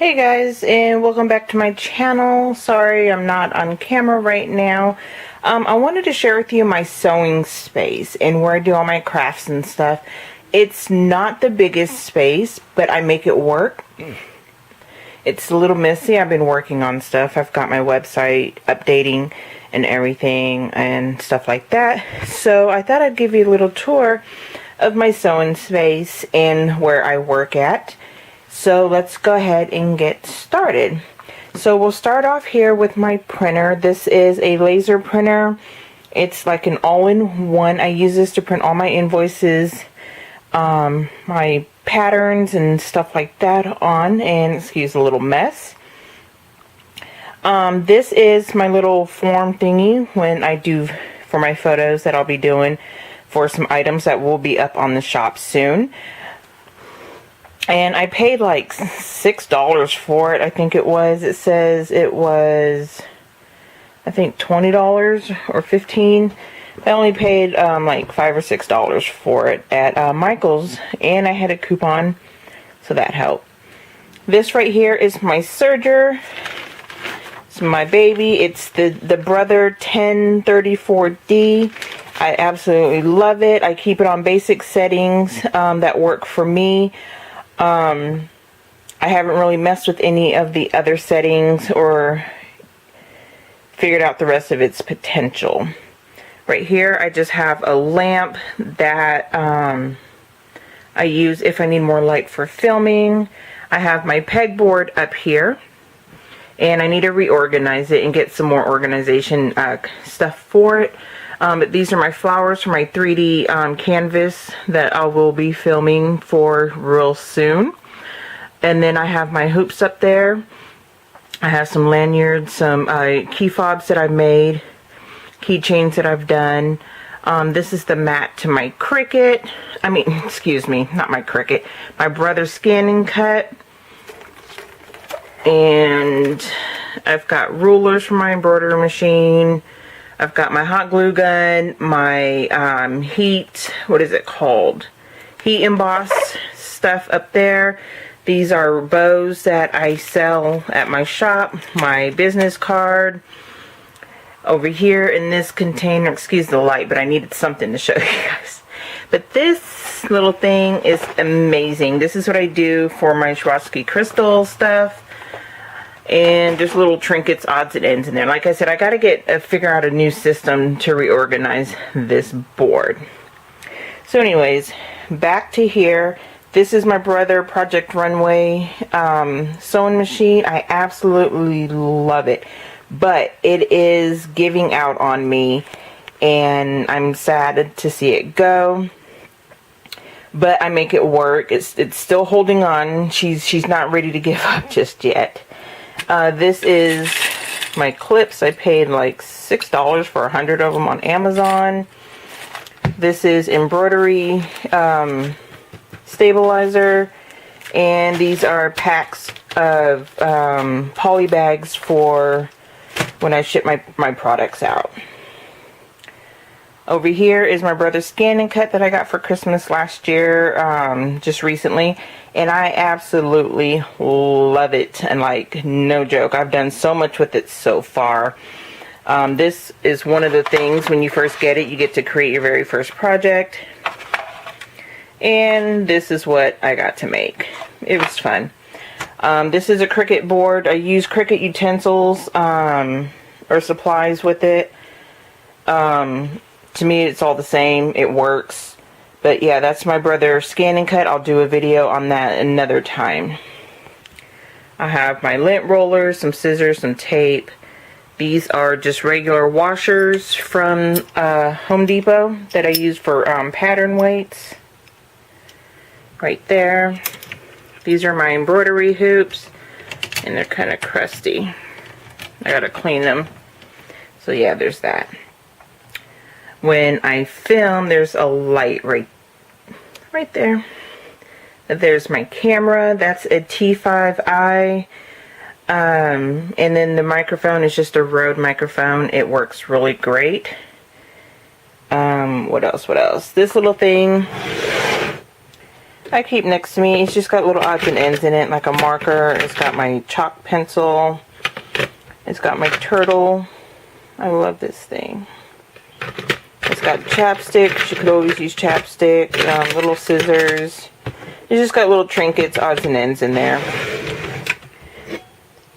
Hey guys, and welcome back to my channel. Sorry I'm not on camera right now. I wanted to share with you my sewing space and where I do all my crafts and stuff. It's not the biggest space, but I make it work. It's a little messy. I've been working on stuff. I've got my website updating and everything and stuff like that. So I thought I'd give you a little tour of my sewing space and where I work at. So let's go ahead and get started. So we'll start off here with my printer. This is a laser printer. It's like an all-in-one. I use this to print all my invoices, my patterns and stuff like that on, and excuse a little mess. This is my little form thingy when I do for my photos that I'll be doing for some items that will be up on the shop soon. And I paid like $6 for it, I think it was. It says it was, I think $20 or $15. I only paid like $5 or $6 for it at Michael's, and I had a coupon, so that helped. This right here is my serger. It's my baby. It's the Brother 1034D. I absolutely love it. I keep it on basic settings that work for me. I haven't really messed with any of the other settings or figured out the rest of its potential. Right here I just have a lamp that I use if I need more light for filming. I have my pegboard up here, and I need to reorganize it and get some more organization stuff for it. But these are my flowers for my 3D canvas that I will be filming for real soon. And then I have my hoops up there. I have some lanyards, some key fobs that I've made, keychains that I've done. This is the mat to my Cricut. Excuse me, not my Cricut. My Brother's Scan and Cut. And I've got rulers for my embroidery machine. I've got my hot glue gun, my heat emboss stuff up there. These are bows that I sell at my shop, my business card. Over here in this container, excuse the light, but I needed something to show you guys. But this little thing is amazing. This is what I do for my Swarovski crystal stuff. And there's little trinkets, odds and ends in there. Like I said, I got to figure out a new system to reorganize this board. So anyways, back to here. This is my Brother Project Runway sewing machine. I absolutely love it. But it is giving out on me, and I'm sad to see it go. But I make it work. It's still holding on. She's not ready to give up just yet. This is my clips. I paid like $6 for 100 of them on Amazon. This is embroidery stabilizer, and these are packs of poly bags for when I ship my products out. Over here is my Brother's Scan and Cut that I got for Christmas last year, just recently. And I absolutely love it. And like, no joke, I've done so much with it so far. This is one of the things, when you first get it, you get to create your very first project. And this is what I got to make. It was fun. This is a Cricut board. I use Cricut utensils or supplies with it. To me, it's all the same. It works. But yeah, that's my Brother Scan and Cut. I'll do a video on that another time. I have my lint roller, some scissors, some tape. These are just regular washers from Home Depot that I use for pattern weights. Right there. These are my embroidery hoops, and they're kind of crusty. I gotta clean them. So yeah, there's that. When I film, there's a light right there. There's my camera. That's a T5i. And then the microphone is just a Rode microphone. It works really great. What else? This little thing I keep next to me. It's just got little odds and ends in it, like a marker. It's got my chalk pencil. It's got my turtle. I love this thing. It's got chapstick. You could always use chapstick. Little scissors. It's just got little trinkets, odds and ends in there.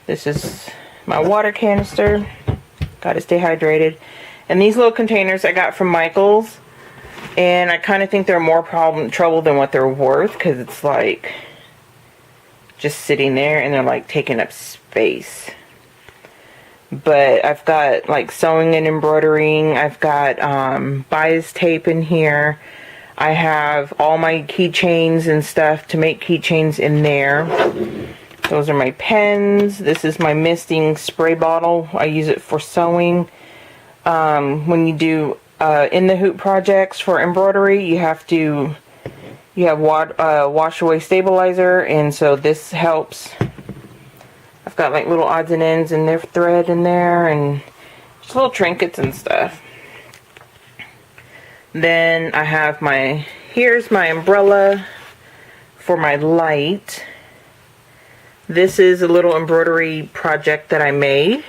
This is my water canister. Gotta stay hydrated. And these little containers I got from Michael's. And I kind of think they're more trouble than what they're worth, because it's like just sitting there and they're like taking up space. But I've got like sewing and embroidering. I've got bias tape in here. I have all my keychains and stuff to make keychains in there. Those are my pens. This is my misting spray bottle. I use it for sewing. When you do in the hoop projects for embroidery, you have wash away stabilizer, and so this helps. I've got like little odds and ends and their thread in there, and just little trinkets and stuff. Then I have here's my umbrella for my light. This is a little embroidery project that I made.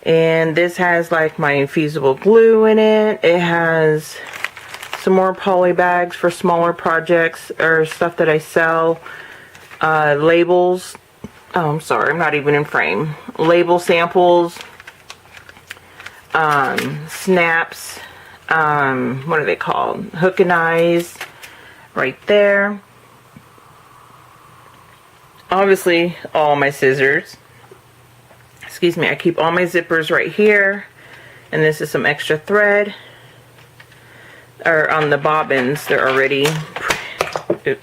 And this has like my infusible glue in it. It has some more poly bags for smaller projects or stuff that I sell. Labels. Oh, I'm sorry, I'm not even in frame. Label samples. Snaps. What are they called? Hook and eyes. Right there. Obviously, all my scissors. Excuse me, I keep all my zippers right here. And this is some extra thread. Or on the bobbins, they're already they're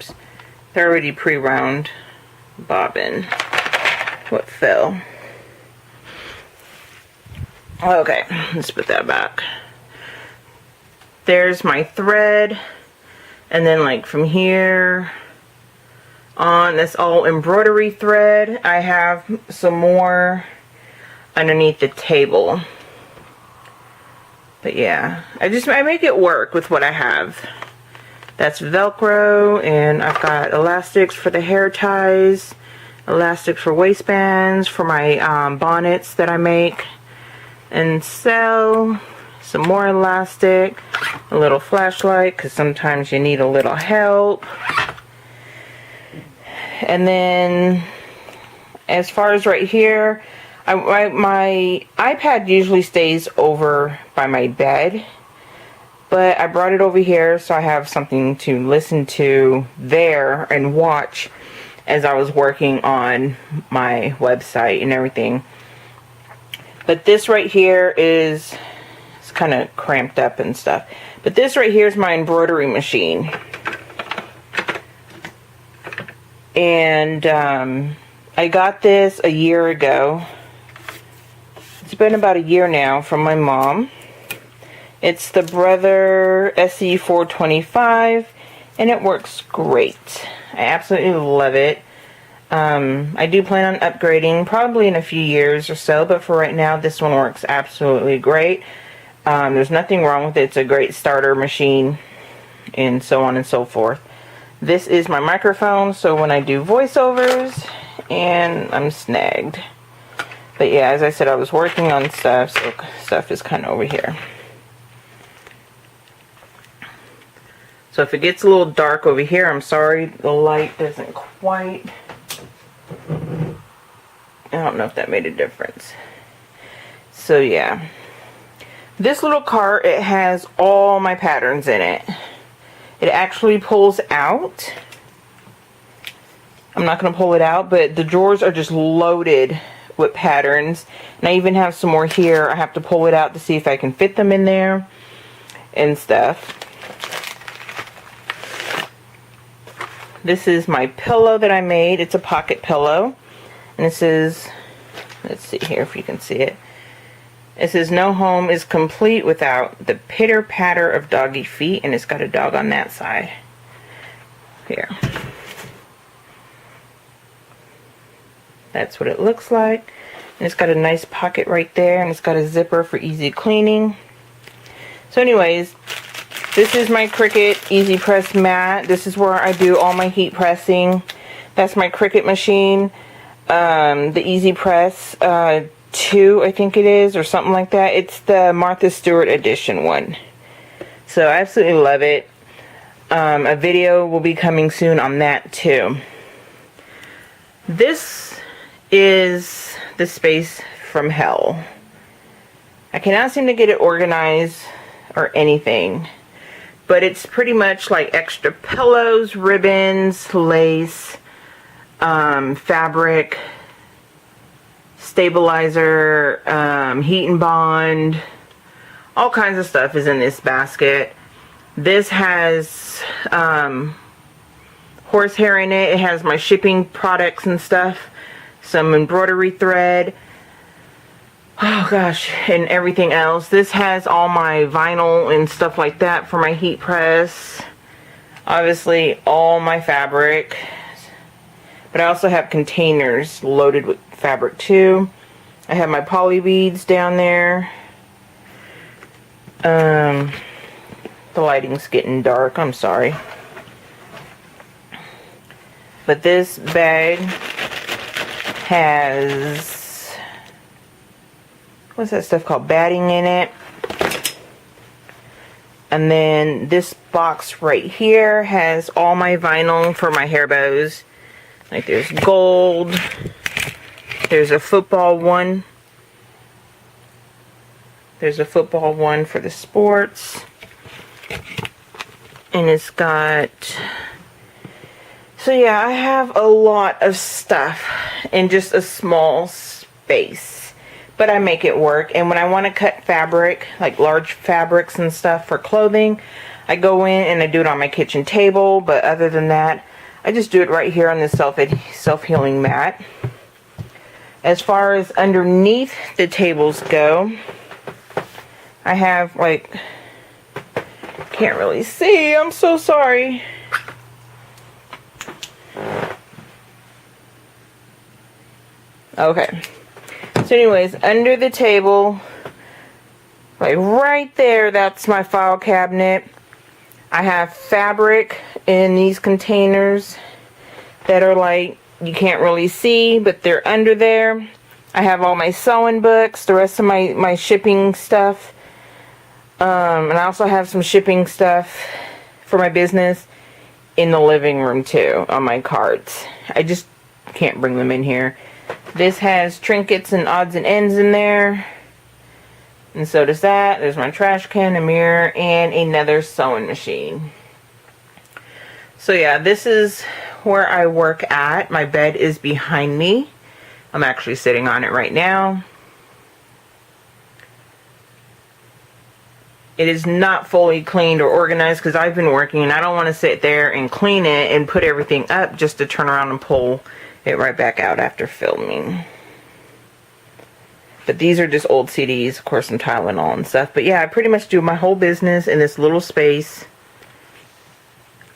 already pre-wound bobbin. What fell? Okay, let's put that back. There's my thread. And then like from here on, that's all embroidery thread. I have some more underneath the table. But yeah, I make it work with what I have. That's Velcro, and I've got elastics for the hair ties, elastics for waistbands, for my bonnets that I make and sell. Some more elastic, a little flashlight, because sometimes you need a little help. And then as far as right here, my iPad usually stays over by my bed, but I brought it over here so I have something to listen to there and watch as I was working on my website and everything. But this right here is, it's kind of cramped up and stuff, but this right here is my embroidery machine. And I got this a year ago. It's been about a year now from my mom. It's the Brother SE425, and it works great. I absolutely love it. I do plan on upgrading probably in a few years or so, but for right now this one works absolutely great. There's nothing wrong with it. It's a great starter machine and so on and so forth. This is my microphone, so when I do voiceovers and I'm snagged. But yeah, as I said, I was working on stuff, so stuff is kind of over here. So if it gets a little dark over here, I'm sorry, the light doesn't quite, I don't know if that made a difference. So yeah, this little cart, it has all my patterns in it. It actually pulls out. I'm not going to pull it out, but the drawers are just loaded with patterns. And I even have some more here. I have to pull it out to see if I can fit them in there and stuff. This is my pillow that I made. It's a pocket pillow. And this is, let's see here if you can see it. It says, no home is complete without the pitter patter of doggy feet. And it's got a dog on that side. Here. That's what it looks like. And it's got a nice pocket right there. And it's got a zipper for easy cleaning. So anyways, This is my Cricut Easy Press mat. This is where I do all my heat pressing. That's my Cricut machine. The Easy Press 2, I think it is, or something like that. It's the Martha Stewart edition one. So I absolutely love it. A video will be coming soon on that too. This is the space from hell. I cannot seem to get it organized or anything. But it's pretty much like extra pillows, ribbons, lace, fabric, stabilizer, heat and bond, all kinds of stuff is in this basket. This has horsehair in it. It has my shipping products and stuff, some embroidery thread, oh gosh, and everything else. This has all my vinyl and stuff like that for my heat press. Obviously all my fabric. But I also have containers loaded with fabric too. I have my poly beads down there. The lighting's getting dark, I'm sorry. But this bag has, what's that stuff called? Batting in it. And then this box right here has all my vinyl for my hair bows. Like there's gold. There's a football one. There's a football one for the sports. And it's got, so yeah, I have a lot of stuff in just a small space. But I make it work. And when I want to cut fabric, like large fabrics and stuff for clothing, I go in and I do it on my kitchen table. But other than that, I just do it right here on this self-healing mat. As far as underneath the tables go, I have like, can't really see, I'm so sorry. Okay. So anyways, under the table, like right there, that's my file cabinet. I have fabric in these containers that are like, you can't really see, but they're under there. I have all my sewing books, the rest of my shipping stuff. And I also have some shipping stuff for my business in the living room too, on my carts. I just can't bring them in here. This has trinkets and odds and ends in there. And so does that. There's my trash can, a mirror, and another sewing machine. So yeah, this is where I work at. My bed is behind me. I'm actually sitting on it right now. It is not fully cleaned or organized because I've been working and I don't want to sit there and clean it and put everything up just to turn around and pull it right back out after filming. But these are just old CDs, of course, some Tylenol and stuff. But yeah, I pretty much do my whole business in this little space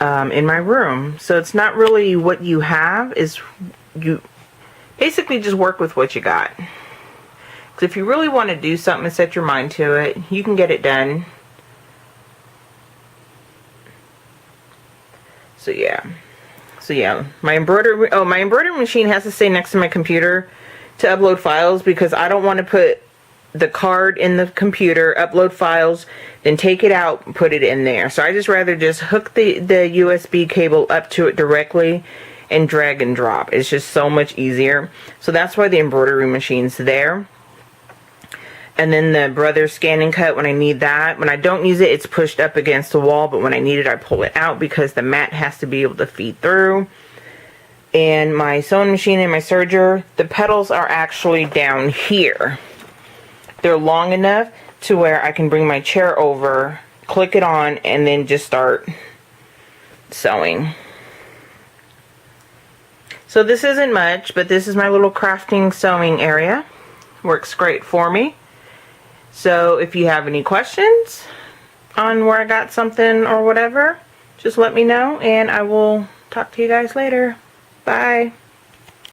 in my room. So it's not really what you have, is you basically just work with what you got. Because if you really want to do something and set your mind to it, you can get it done. So yeah, my embroidery machine has to stay next to my computer to upload files, because I don't want to put the card in the computer, upload files, then take it out and put it in there. So I just rather just hook the USB cable up to it directly and drag and drop. It's just so much easier. So that's why the embroidery machine's there. And then the Brother Scan and Cut, when I need that. When I don't use it, it's pushed up against the wall, but when I need it, I pull it out because the mat has to be able to feed through. And my sewing machine and my serger, the pedals are actually down here. They're long enough to where I can bring my chair over, click it on, and then just start sewing. So this isn't much, but this is my little crafting sewing area. Works great for me. So if you have any questions on where I got something or whatever, just let me know and I will talk to you guys later. Bye.